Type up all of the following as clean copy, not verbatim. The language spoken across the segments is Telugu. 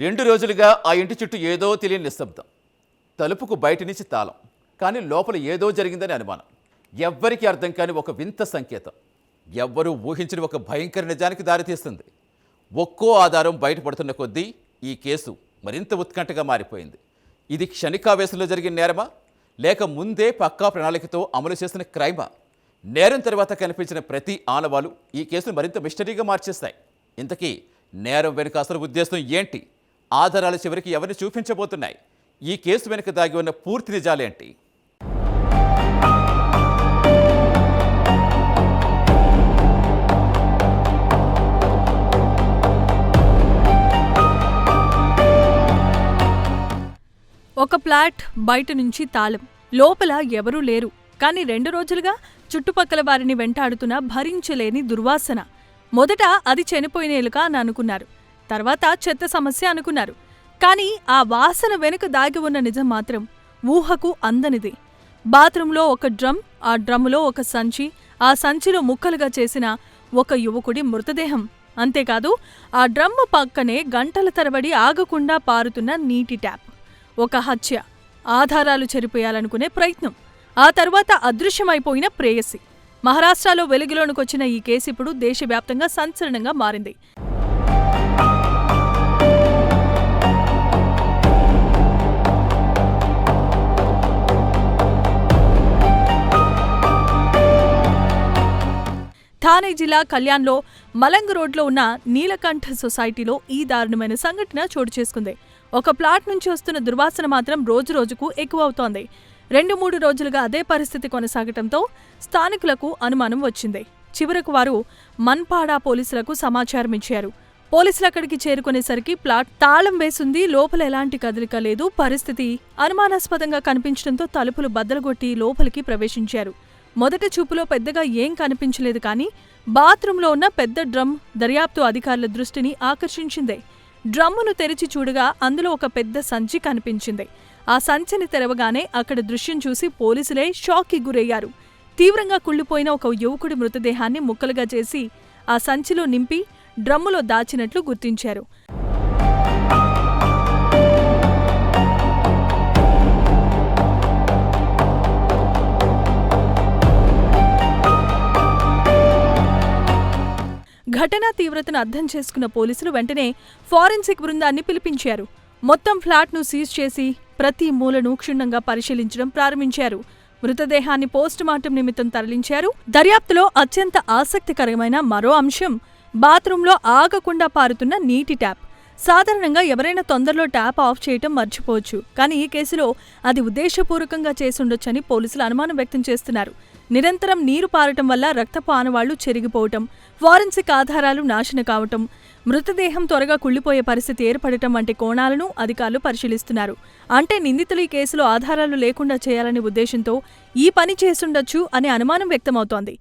2 రోజులుగా ఆ ఇంటి చుట్టూ ఏదో తెలియని నిశ్శబ్దం. తలుపుకు బయట నుంచి తాళం, కానీ లోపల ఏదో జరిగిందని అనుమానం. ఎవ్వరికీ అర్థం కాని ఒక వింత సంకేతం, ఎవ్వరూ ఊహించని ఒక భయంకర నిజానికి దారితీస్తుంది. ఒక్కో ఆధారం బయటపడుతున్న కొద్దీ ఈ కేసు మరింత ఉత్కంఠగా మారిపోయింది. ఇది క్షణికావేశంలో జరిగిన నేరమా, లేక ముందే పక్కా ప్రణాళికతో అమలు చేసిన క్రైమా? నేరం తర్వాత కనిపించిన ప్రతి ఆనవాలు ఈ కేసును మరింత మిస్టరీగా మార్చేస్తాయి. ఇంతకీ నేరం వెనుక అసలు ఉద్దేశం ఏంటి? ఆధారాలు చివరికి ఎవరిని చూపించబోతున్నాయి? ఈ కేసు వెనుక దాగి ఉన్న పూర్తి నిజాలేంటి? ఒక ఫ్లాట్ బయట నుంచి తాళం, లోపల ఎవరూ లేరు. కానీ 2 రోజులుగా చుట్టుపక్కల వారిని వెంటాడుతున్న భరించలేని దుర్వాసన. మొదట అది చనిపోయిన ఎలుక అని అనుకున్నారు, తర్వాత చెత్త సమస్య అనుకున్నారు. కానీ ఆ వాసన వెనుక దాగి ఉన్న నిజం మాత్రం ఊహకు అందనిది. బాత్రూంలో ఒక డ్రమ్, ఆ డ్రమ్ములో ఒక సంచి, ఆ సంచిలో ముక్కలుగా చేసిన ఒక యువకుడి మృతదేహం. అంతేకాదు, ఆ డ్రమ్ము పక్కనే గంటల తరబడి ఆగకుండా పారుతున్న నీటి ట్యాప్. ఒక హత్య, ఆధారాలు చెరిపేయాలనుకునే ప్రయత్నం, ఆ తర్వాత అదృశ్యమైపోయిన ప్రేయసి. మహారాష్ట్రలో వెలుగులోనికొచ్చిన ఈ కేసు ఇప్పుడు దేశవ్యాప్తంగా సంచలనంగా మారింది. థానే జిల్లా కళ్యాణ్లో మలంగ్ రోడ్లో ఉన్న నీలకంఠ సొసైటీలో ఈ దారుణమైన సంఘటన చోటు చేసుకుంది. ఒక ప్లాట్ నుంచి వస్తున్న దుర్వాసన మాత్రం రోజురోజుకు ఎక్కువ అవుతోంది. 2-3 రోజులుగా అదే పరిస్థితి కొనసాగటంతో స్థానికులకు అనుమానం వచ్చింది. చివరకు వారు మన్పాడా పోలీసులకు సమాచారం ఇచ్చారు. పోలీసులు అక్కడికి చేరుకునేసరికి ప్లాట్ తాళం వేసుంది, లోపల ఎలాంటి కదలిక లేదు. పరిస్థితి అనుమానాస్పదంగా కనిపించడంతో తలుపులు బద్దలుగొట్టి లోపలికి ప్రవేశించారు. మొదటి చూపులో పెద్దగా ఏం కనిపించలేదు, కానీ బాత్రూంలో ఉన్న పెద్ద డ్రమ్ దర్యాప్తు అధికారుల దృష్టిని ఆకర్షించింది. డ్రమ్మును తెరిచి చూడగా అందులో ఒక పెద్ద సంచి కనిపించింది. ఆ సంచిని తెరవగానే అక్కడ దృశ్యం చూసి పోలీసులే షాక్కి గురయ్యారు. తీవ్రంగా కుళ్ళిపోయిన ఒక యువకుడి మృతదేహాన్ని ముక్కలుగా చేసి ఆ సంచిలో నింపి డ్రమ్ములో దాచినట్లు గుర్తించారు. ఘటనా తీవ్రతను అర్థం చేసుకున్న పోలీసులు వెంటనే ఫారెన్సిక్ బృందాన్ని పిలిపించారు. మొత్తం ఫ్లాట్ను సీజ్ చేసి ప్రతి మూలను క్షుణ్ణంగా పరిశీలించడం ప్రారంభించారు. మృతదేహాన్ని పోస్టుమార్టం నిమిత్తం తరలించారు. దర్యాప్తులో అత్యంత ఆసక్తికరమైన మరో అంశం బాత్రూంలో ఆగకుండా పారుతున్న నీటి ట్యాప్. సాధారణంగా ఎవరైనా తొందరలో ట్యాప్ ఆఫ్ చేయటం మర్చిపోవచ్చు, కానీ ఈ కేసులో అది ఉద్దేశపూర్వకంగా చేసుండొచ్చని పోలీసులు అనుమానం వ్యక్తం చేస్తున్నారు. నిరంతరం నీరు పారటం వల్ల రక్తపు ఆనవాళ్లు చెరిగిపోవటం, ఫారెన్సిక్ ఆధారాలు నాశనం కావటం, మృతదేహం త్వరగా కుళ్లిపోయే పరిస్థితి ఏర్పడటం వంటి కోణాలను అధికారులు పరిశీలిస్తున్నారు. అంటే నిందితులు ఈ కేసులో ఆధారాలు లేకుండా చేయాలనే ఉద్దేశంతో ఈ పని చేసుండొచ్చు అనే అనుమానం వ్యక్తమవుతోంది.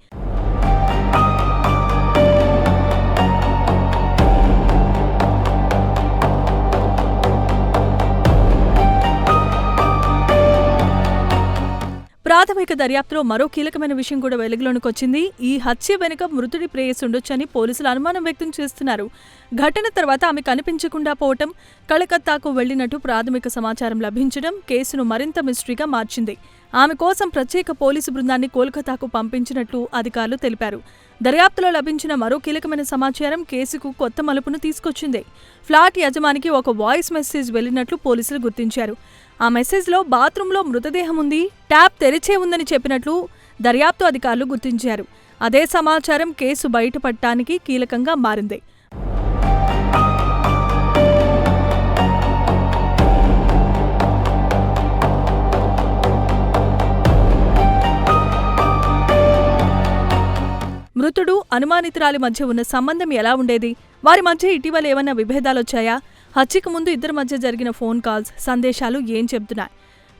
ప్రాథమిక దర్యాప్తులో మరో కీలకమైన విషయం కూడా వెలుగులోనికొచ్చింది. ఈ హత్య వెనుక మృతుడి ప్రేయసి ఉండొచ్చని పోలీసులు అనుమానం వ్యక్తం చేస్తున్నారు. ఘటన తర్వాత ఆమె కనిపించకుండా పోవటం, కలకత్తాకు వెళ్లినట్టు ప్రాథమిక సమాచారం లభించడం కేసును మరింత మిస్టరీగా మార్చింది. ఆమె కోసం ప్రత్యేక పోలీసు బృందాన్ని కోల్కతాకు పంపించినట్లు అధికారులు తెలిపారు. దర్యాప్తులో లభించిన మరో కీలకమైన సమాచారం కేసుకు కొత్త మలుపును తీసుకొచ్చింది. ఫ్లాట్ యజమానికి ఒక వాయిస్ మెసేజ్ వెళ్లినట్లు పోలీసులు గుర్తించారు. ఆ మెసేజ్లో బాత్రూంలో మృతదేహం ఉంది, ట్యాప్ తెరిచే ఉందని చెప్పినట్లు దర్యాప్తు అధికారులు గుర్తించారు. అదే సమాచారం కేసు బయటపడటానికి కీలకంగా మారింది. మృతుడు, అనుమానితురాలి మధ్య ఉన్న సంబంధం ఎలా ఉండేది? వారి మధ్య ఇటీవల ఏమన్నా విభేదాలొచ్చాయా? హత్యకు ముందు ఇద్దరి మధ్య జరిగిన ఫోన్ కాల్స్, సందేశాలు ఏం చెబుతున్నాయి?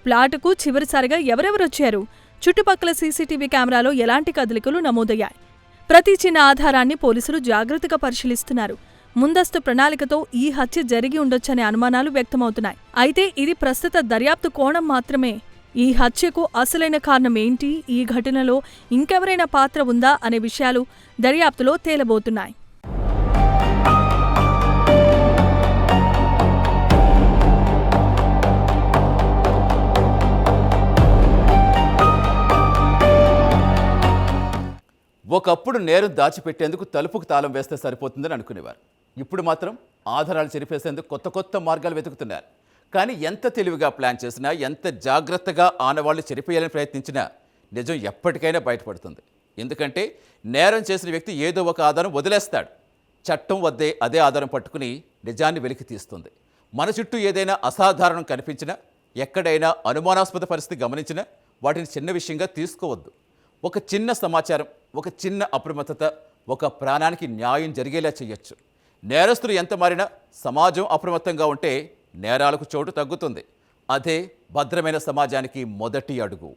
ప్లాటుకు చివరిసారిగా ఎవరెవరొచ్చారు? చుట్టుపక్కల సీసీటీవీ కెమెరాలో ఎలాంటి కదలికలు నమోదయ్యాయి? ప్రతి చిన్న ఆధారాన్ని పోలీసులు జాగ్రత్తగా పరిశీలిస్తున్నారు. ముందస్తు ప్రణాళికతో ఈ హత్య జరిగి ఉండొచ్చనే అనుమానాలు వ్యక్తమవుతున్నాయి. అయితే ఇది ప్రస్తుత దర్యాప్తు కోణం మాత్రమే. ఈ హత్యకు అసలైన కారణం ఏంటి, ఈ ఘటనలో ఇంకెవరైనా పాత్ర ఉందా అనే విషయాలు దర్యాప్తులో తేలబోతున్నాయి. ఒకప్పుడు నేరం దాచిపెట్టేందుకు తలుపుకు తాళం వేస్తే సరిపోతుందని అనుకునేవారు. ఇప్పుడు మాత్రం ఆధారాలు చెరిపేసేందుకు కొత్త కొత్త మార్గాలు వెతుకుతున్నారు. కానీ ఎంత తెలివిగా ప్లాన్ చేసినా, ఎంత జాగ్రత్తగా ఆనవాళ్లు చెరిపేయాలని ప్రయత్నించినా నిజం ఎప్పటికైనా బయటపడుతుంది. ఎందుకంటే నేరం చేసిన వ్యక్తి ఏదో ఒక ఆధారం వదిలేస్తాడు. చట్టం వద్దే అదే ఆధారం పట్టుకుని నిజాన్ని వెలికి తీస్తుంది. మన చుట్టూ ఏదైనా అసాధారణం కనిపించినా, ఎక్కడైనా అనుమానాస్పద పరిస్థితి గమనించినా వాటిని చిన్న విషయంగా తీసుకోవద్దు. ఒక చిన్న సమాచారం, ఒక చిన్న అప్రమత్తత ఒక ప్రాణానికి న్యాయం జరిగేలా చేయొచ్చు. నేరస్తులు ఎంత మారినా సమాజం అప్రమత్తంగా ఉంటే నేరాలకు చోటు తగ్గుతుంది. అదే భద్రమైన సమాజానికి మొదటి అడుగు.